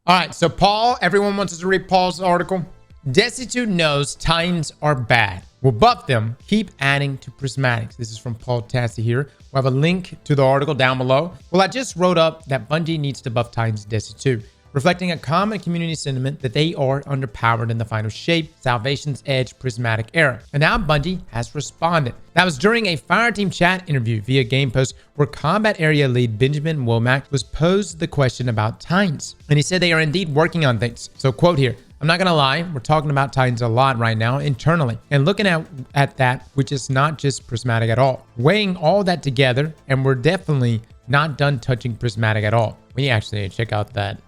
All right, so Paul, everyone wants us to read Paul's article. Destitute knows Titans are bad. We'll buff them. Keep adding to prismatics. This is from Paul Tassi here. We'll have a link to the article down below. Well, I just wrote up that Bungie needs to buff Titans Destitute, reflecting a common community sentiment that they are underpowered in the final shape, Salvation's Edge prismatic era. And now Bungie has responded. That was during a Fireteam chat interview via Game Post where combat area lead Benjamin Womack was posed the question about Titans. And he said they are indeed working on things. So quote here, I'm not going to lie, we're talking about Titans a lot right now internally and looking at that, which is not just prismatic at all. Weighing all that together, and we're definitely not done touching prismatic at all. We actually need to check out that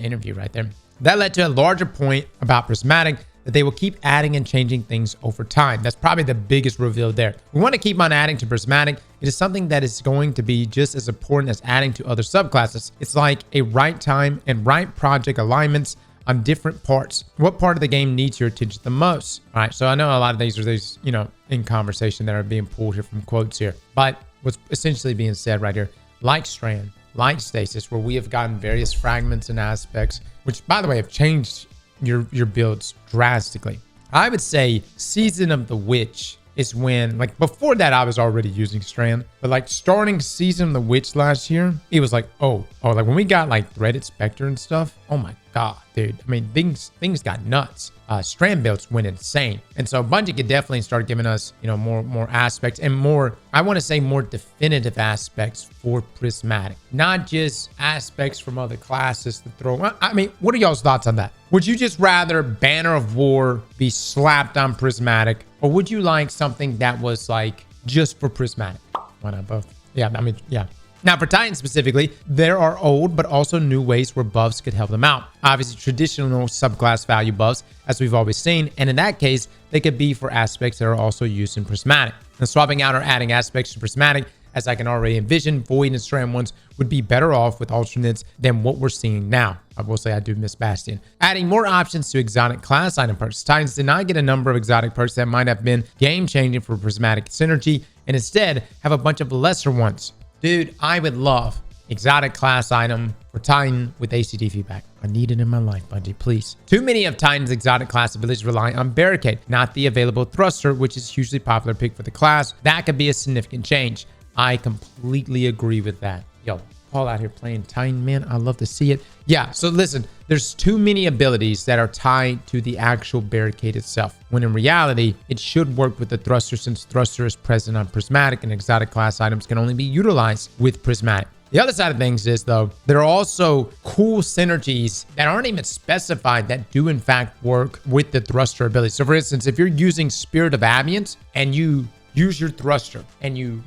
interview right there. That led to a larger point about prismatic that they will keep adding and changing things over time. That's probably the biggest reveal there. We want to keep on adding to prismatic. It is something that is going to be just as important as adding to other subclasses. It's like a right time and right project alignments on different parts. What part of the game needs your attention the most? All right, so I know a lot of these are these, in conversation that are being pulled here from quotes here, but what's essentially being said right here, like Strand, like Stasis, where we have gotten various fragments and aspects, which by the way have changed your builds drastically. I would say Season of the Witch is when, like before that I was already using Strand, but like starting Season of the Witch last year, it was like, oh, like when we got like Threaded Spectre and stuff, oh my god, dude. I mean, things got nuts. Strand builds went insane. And so Bungie could definitely start giving us, more aspects and more, I want to say more definitive aspects for prismatic, not just aspects from other classes to throw. I mean, what are y'all's thoughts on that? Would you just rather Banner of War be slapped on prismatic, or would you like something that was like just for prismatic? Why not both? Yeah, I mean, yeah. Now for Titans specifically, there are old but also new ways where buffs could help them out. Obviously traditional subclass value buffs, as we've always seen, and in that case, they could be for aspects that are also used in prismatic. And swapping out or adding aspects to prismatic, as I can already envision, Void and Strand ones would be better off with alternates than what we're seeing now. I will say I do miss Bastion. Adding more options to exotic class item perks. Titans did not get a number of exotic perks that might have been game-changing for prismatic synergy, and instead have a bunch of lesser ones. Dude, I would love exotic class item for Titan with ACD feedback. I need it in my life, Bungie, please. Too many of Titan's exotic class abilities rely on Barricade, not the available Thruster, which is hugely popular pick for the class. That could be a significant change. I completely agree with that. Yo, Paul out here playing Titan, man. I love to see it. Yeah, so listen, there's too many abilities that are tied to the actual Barricade itself, when in reality, it should work with the Thruster since Thruster is present on Prismatic and exotic class items can only be utilized with Prismatic. The other side of things is, though, there are also cool synergies that aren't even specified that do, in fact, work with the Thruster ability. So, for instance, if you're using Spirit of Aviance and you use your Thruster and you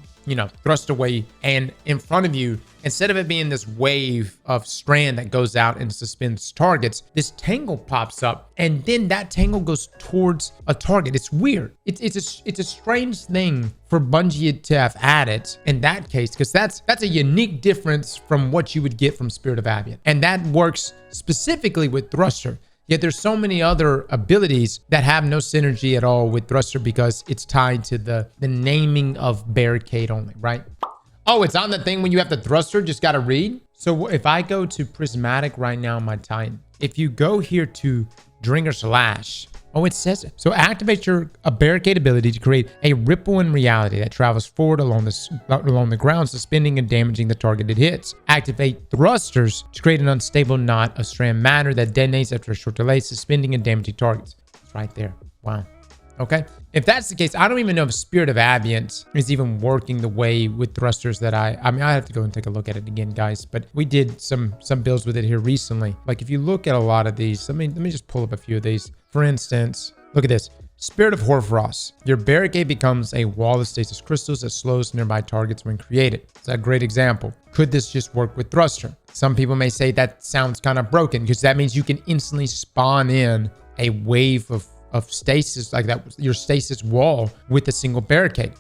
thrust away, and in front of you, instead of it being this wave of Strand that goes out and suspends targets, this tangle pops up, and then that tangle goes towards a target. It's weird. It's a strange thing for Bungie to have added in that case, because that's a unique difference from what you would get from Spirit of Avian, and that works specifically with Thruster. Yet there's so many other abilities that have no synergy at all with Thruster because it's tied to the naming of Barricade only, right? Oh, it's on the thing when you have the Thruster, just got to read. So if I go to Prismatic right now on my Titan, if you go here to Dringer's Lash, oh, it says it. So activate a Barricade ability to create a ripple in reality that travels forward along the ground, suspending and damaging the target it hits. Activate Thrusters to create an unstable knot of Strand matter that detonates after a short delay, suspending and damaging targets. It's right there. Wow. Okay. If that's the case, I don't even know if Spirit of Aviance is even working the way with Thrusters that I mean, I have to go and take a look at it again, guys, but we did some builds with it here recently. Like if you look at a lot of these, let me just pull up a few of these. For instance, look at this. Spirit of Hoarfrost. Your Barricade becomes a wall of stasis crystals that slows nearby targets when created. It's a great example. Could this just work with Thruster? Some people may say that sounds kind of broken because that means you can instantly spawn in a wave of stasis, like that, your stasis wall with a single Barricade.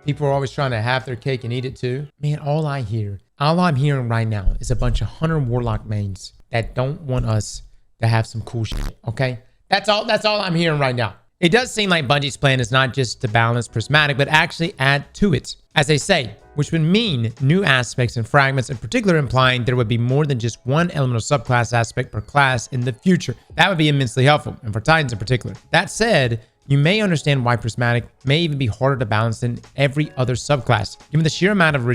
People are always trying to have their cake and eat it too. Man, all I'm hearing right now is a bunch of Hunter Warlock mains that don't want us to have some cool shit, okay? That's all I'm hearing right now. It does seem like Bungie's plan is not just to balance prismatic, but actually add to it, as they say, which would mean new aspects and fragments, in particular implying there would be more than just one elemental subclass aspect per class in the future. That would be immensely helpful, and for Titans in particular. That said, you may understand why prismatic may even be harder to balance than every other subclass, given the sheer amount of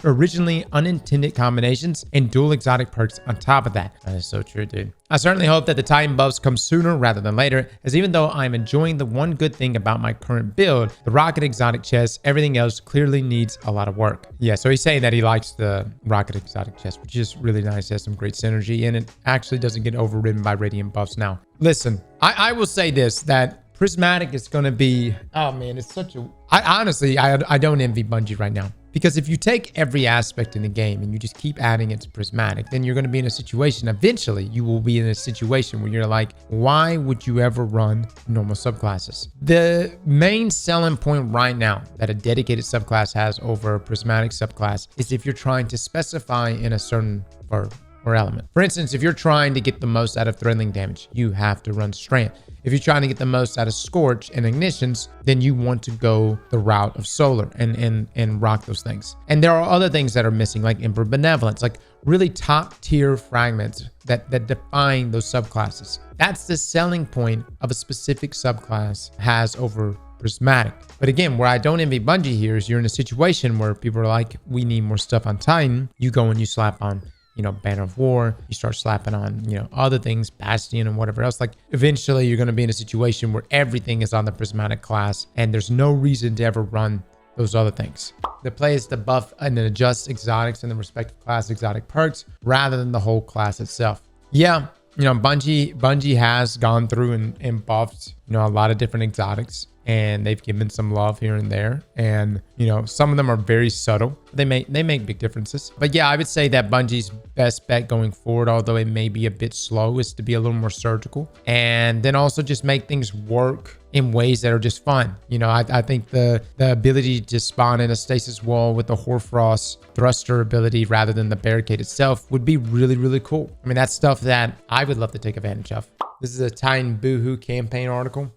originally unintended combinations and dual exotic perks on top of that. That is so true, dude. I certainly hope that the Titan buffs come sooner rather than later, as even though I'm enjoying the one good thing about my current build, the rocket exotic chest, everything else clearly needs a lot of work. Yeah, so he's saying that he likes the rocket exotic chest, which is really nice. It has some great synergy, and it actually doesn't get overridden by radiant buffs now. Listen, I will say this, that prismatic is going to be, oh man, it's such a, honestly, I don't envy Bungie right now. Because if you take every aspect in the game and you just keep adding it to prismatic, then you're going to be in a situation, eventually you will be in a situation where you're like, why would you ever run normal subclasses? The main selling point right now that a dedicated subclass has over a prismatic subclass is if you're trying to specify in a certain verb or element. For instance, if you're trying to get the most out of threadling damage, you have to run strand. If you're trying to get the most out of Scorch and Ignitions, then you want to go the route of Solar and rock those things. And there are other things that are missing, like Emperor Benevolence, like really top tier fragments that define those subclasses. That's the selling point of a specific subclass has over prismatic. But again, where I don't envy Bungie here is you're in a situation where people are like, we need more stuff on Titan. You go and you slap on, you know, Banner of War, you start slapping on, you know, other things, Bastion and whatever else. Like eventually you're going to be in a situation where everything is on the prismatic class and there's no reason to ever run those other things. The play is to buff and then adjust exotics and the respective class exotic perks rather than the whole class itself. Yeah, you know, Bungie has gone through and buffed, you know, a lot of different exotics, and they've given some love here and there. And, you know, some of them are very subtle. They make big differences. But yeah, I would say that Bungie's best bet going forward, although it may be a bit slow, is to be a little more surgical. And then also just make things work in ways that are just fun. You know, I think the ability to spawn in a stasis wall with the Hoarfrost thruster ability rather than the barricade itself would be really, really cool. I mean, that's stuff that I would love to take advantage of. This is a Titan Boohoo campaign article.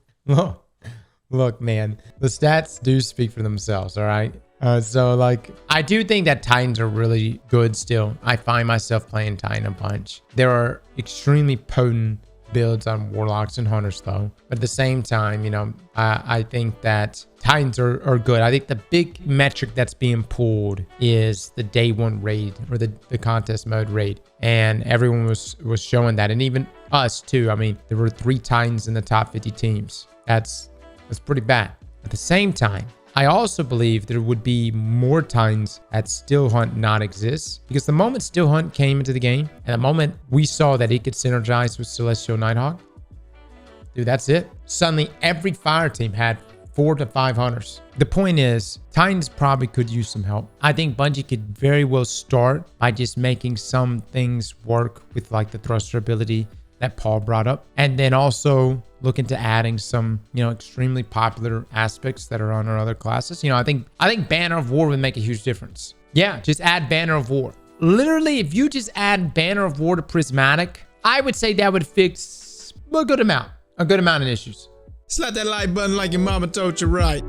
Look, man, the stats do speak for themselves, all right? So, like, I do think that Titans are really good still. I find myself playing Titan a bunch. There are extremely potent builds on Warlocks and Hunters, though. But at the same time, you know, I think that Titans are good. I think the big metric that's being pulled is the day one raid or the contest mode raid. And everyone was showing that. And even us, too. I mean, there were 3 Titans in the top 50 teams. That's pretty bad. At the same time, I also believe there would be more Titans that Still Hunt not exists, because the moment Still Hunt came into the game and the moment we saw that it could synergize with Celestial Nighthawk, dude, that's it. Suddenly every fire team had 4 to 5 Hunters. The point is, Titans probably could use some help. I think Bungie could very well start by just making some things work with like the thruster ability that Paul brought up, and then also look into adding some, you know, extremely popular aspects that are on our other classes. You know, I think Banner of War would make a huge difference. Yeah, just add Banner of War. Literally, if you just add Banner of War to prismatic, I would say that would fix a good amount of issues. Slap that like button like your mama told you right.